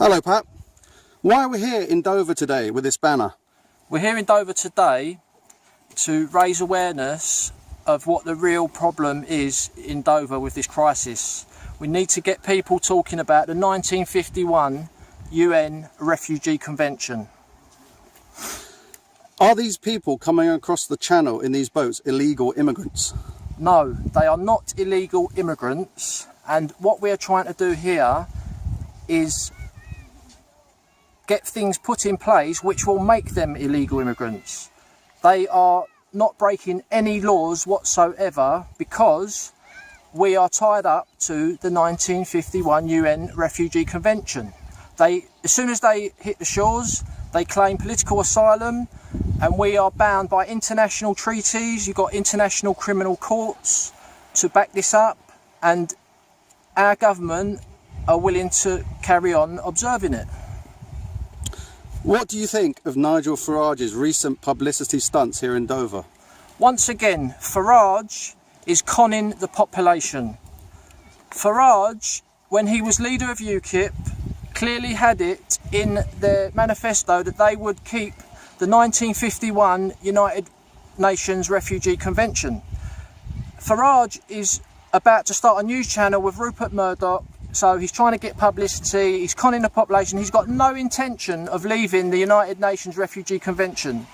Hello Pat. Why are we here in Dover today with this banner? We're here in Dover today to raise awareness of what the real problem is in Dover with this crisis. We need to get people talking about the 1951 UN Refugee Convention. Are these people coming across the channel in these boats illegal immigrants? No, they are not illegal immigrants, and what we're trying to do here is get things put in place which will make them illegal immigrants. They are not breaking any laws whatsoever because we are tied up to the 1951 UN Refugee Convention. As soon as they hit the shores, they claim political asylum, and we are bound by international treaties. You've got international criminal courts to back this up, and our government are willing to carry on observing it. What do you think of Nigel Farage's recent publicity stunts here in Dover? Once again, Farage is conning the population. Farage, when he was leader of UKIP, clearly had it in their manifesto that they would keep the 1951 United Nations Refugee Convention. Farage is about to start a news channel with Rupert Murdoch, so he's trying to get publicity, he's conning the population. He's got no intention of leaving the United Nations Refugee Convention.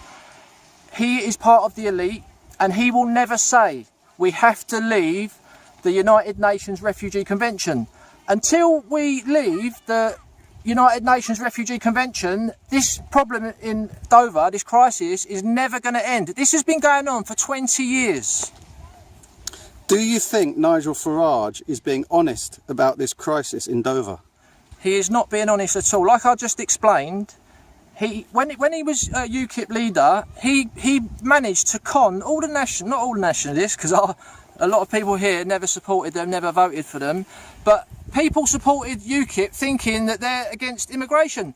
He is part of the elite, and he will never say we have to leave the United Nations Refugee Convention. Until we leave the United Nations Refugee Convention, this problem in Dover, this crisis, is never going to end. This has been going on for 20 years. Do you think Nigel Farage is being honest about this crisis in Dover? He is not being honest at all. Like I just explained, when he was UKIP leader, he managed to con all the not all nationalists, because a lot of people here never supported them, never voted for them, but people supported UKIP thinking that they're against immigration.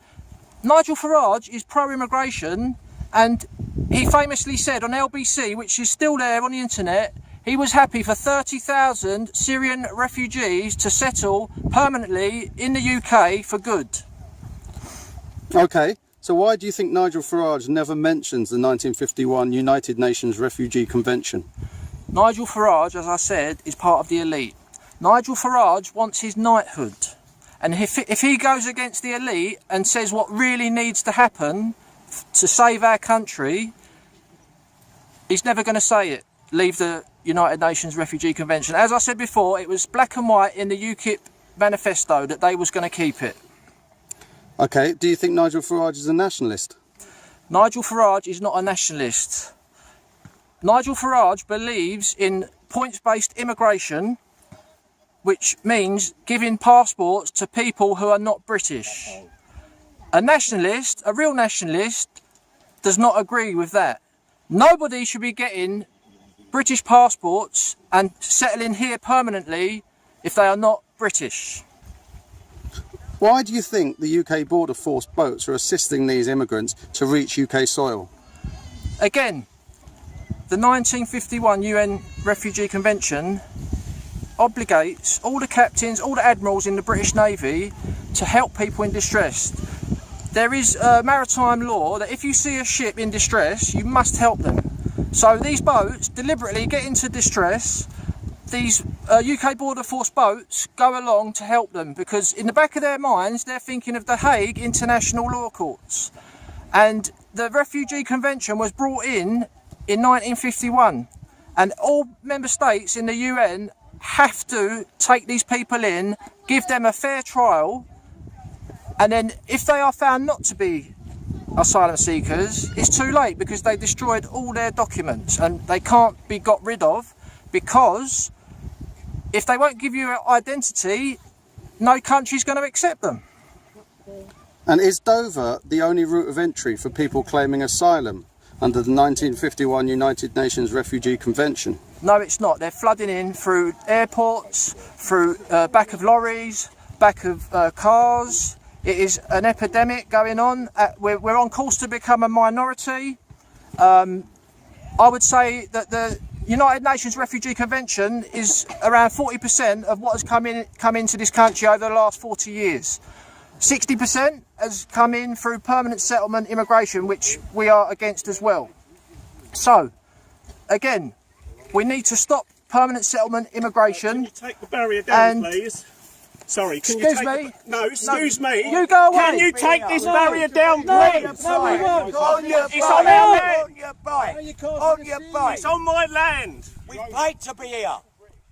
Nigel Farage is pro-immigration, and he famously said on LBC, which is still there on the internet, he was happy for 30,000 Syrian refugees to settle permanently in the UK for good. Okay, so why do you think Nigel Farage never mentions the 1951 United Nations Refugee Convention? Nigel Farage, as I said, is part of the elite. Nigel Farage wants his knighthood. And if he goes against the elite and says what really needs to happen to save our country, he's never going to say it. Leave the United Nations Refugee Convention. As I said before, it was black and white in the UKIP manifesto that they was going to keep it. Okay, do you think Nigel Farage is a nationalist? Nigel Farage is not a nationalist. Nigel Farage believes in points-based immigration, which means giving passports to people who are not British. A nationalist, a real nationalist, does not agree with that. Nobody should be getting British passports and settling here permanently if they are not British. Why do you think the UK Border Force boats are assisting these immigrants to reach UK soil? Again, the 1951 UN Refugee Convention obligates all the captains, all the admirals in the British Navy to help people in distress. There is a maritime law that if you see a ship in distress, you must help them. So these boats deliberately get into distress. These UK Border Force boats go along to help them because in the back of their minds they're thinking of the Hague International Law Courts. And the Refugee Convention was brought in 1951, and all member states in the UN have to take these people in, give them a fair trial, and then if they are found not to be asylum seekers, it's too late because they destroyed all their documents and they can't be got rid of, because if they won't give you an identity, no country's going to accept them. And is Dover the only route of entry for people claiming asylum under the 1951 United Nations Refugee Convention? No, it's not. They're flooding in through airports, through back of lorries, back of cars. It is an epidemic going on. We're on course to become a minority. I would say that the United Nations Refugee Convention is around 40% of what has come into this country over the last 40 years. 60% has come in through permanent settlement immigration, which we are against as well. So, again, we need to stop permanent settlement immigration. Can you take the barrier down, and please? Sorry, can excuse you take me? No, excuse me. You go away. Can you take this barrier down, please? No, we won't. On your it's on our land. On your bike. On your bike. It's on my land. We paid to be here.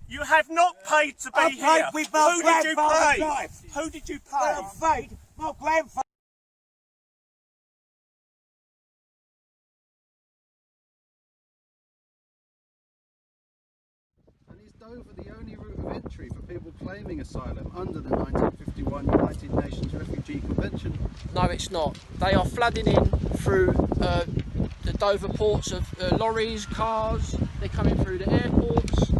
You have not paid to be I here. paid with my Who did you grandfather's pay? life. Who did you pay? I paid my grandfather. And is Dover the only route of entry for people claiming asylum under the 1951 United Nations Refugee Convention? No, it's not. They are flooding in through the Dover ports of lorries, cars. They're coming through the airports.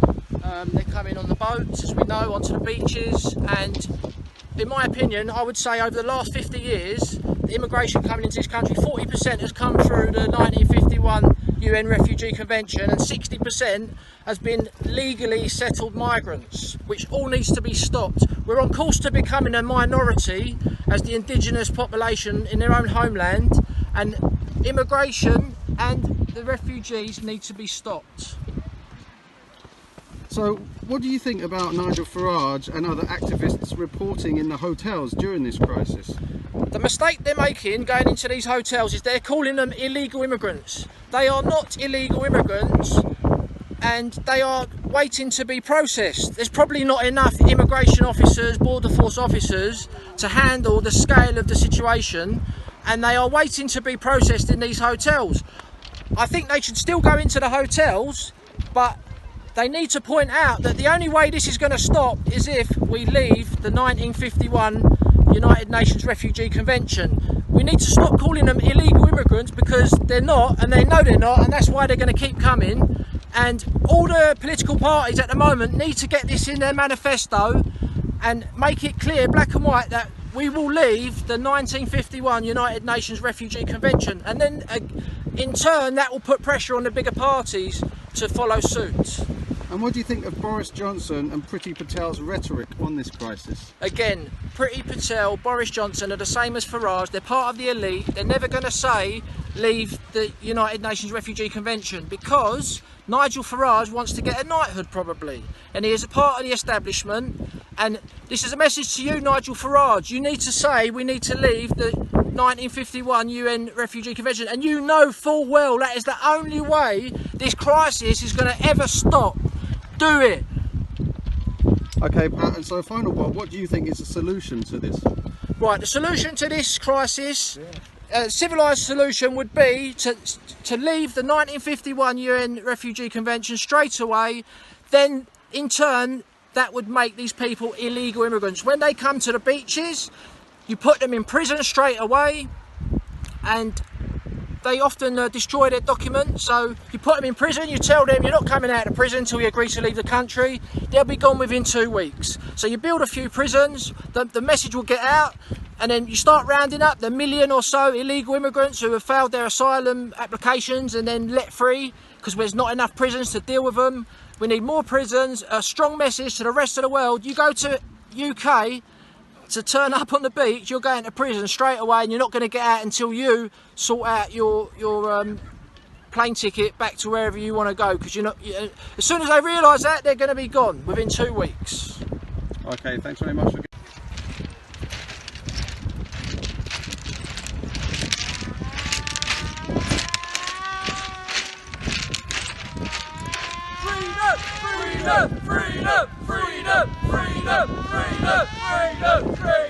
They're coming on the boats, as we know, onto the beaches. And in my opinion, I would say over the last 50 years, the immigration coming into this country, 40% has come through the 1951 UN Refugee Convention, and 60% has been legally settled migrants, which all needs to be stopped. We're on course to becoming a minority as the indigenous population in their own homeland, and immigration and the refugees need to be stopped. So, what do you think about Nigel Farage and other activists reporting in the hotels during this crisis? The mistake they're making going into these hotels is they're calling them illegal immigrants. They are not illegal immigrants, and they are waiting to be processed. There's probably not enough immigration officers, border force officers to handle the scale of the situation, and they are waiting to be processed in these hotels. I think they should still go into the hotels, but they need to point out that the only way this is going to stop is if we leave the 1951 United Nations Refugee Convention. We need to stop calling them illegal immigrants, because they're not, and they know they're not, and that's why they're going to keep coming. And all the political parties at the moment need to get this in their manifesto and make it clear, black and white, that we will leave the 1951 United Nations Refugee Convention, and then in turn that will put pressure on the bigger parties to follow suit. And what do you think of Boris Johnson and Priti Patel's rhetoric on this crisis? Again, Priti Patel, Boris Johnson are the same as Farage. They're part of the elite. They're never going to say leave the United Nations Refugee Convention, because Nigel Farage wants to get a knighthood probably, and he is a part of the establishment. And this is a message to you, Nigel Farage. You need to say we need to leave the 1951 UN Refugee Convention, and you know full well that is the only way this crisis is going to ever stop. Do it. Okay, Pat, and so final one, what do you think is the solution to this? Right, the solution to this crisis, civilised solution would be to leave the 1951 UN Refugee Convention straight away. Then in turn that would make these people illegal immigrants. When they come to the beaches, you put them in prison straight away, and they often destroy their documents. So you put them in prison, you tell them you're not coming out of prison until you agree to leave the country. They'll be gone within 2 weeks. So you build a few prisons, the message will get out, and then you start rounding up the 1 million or so illegal immigrants who have failed their asylum applications and then let free, because there's not enough prisons to deal with them. We need more prisons, a strong message to the rest of the world. You go to UK to turn up on the beach, you're going to prison straight away, and you're not going to get out until you sort out your plane ticket back to wherever you want to go, because as soon as they realise that, they're going to be gone within 2 weeks. Okay, thanks very much. Freedom, freedom, freedom, freedom, freedom, freedom, freedom, freedom.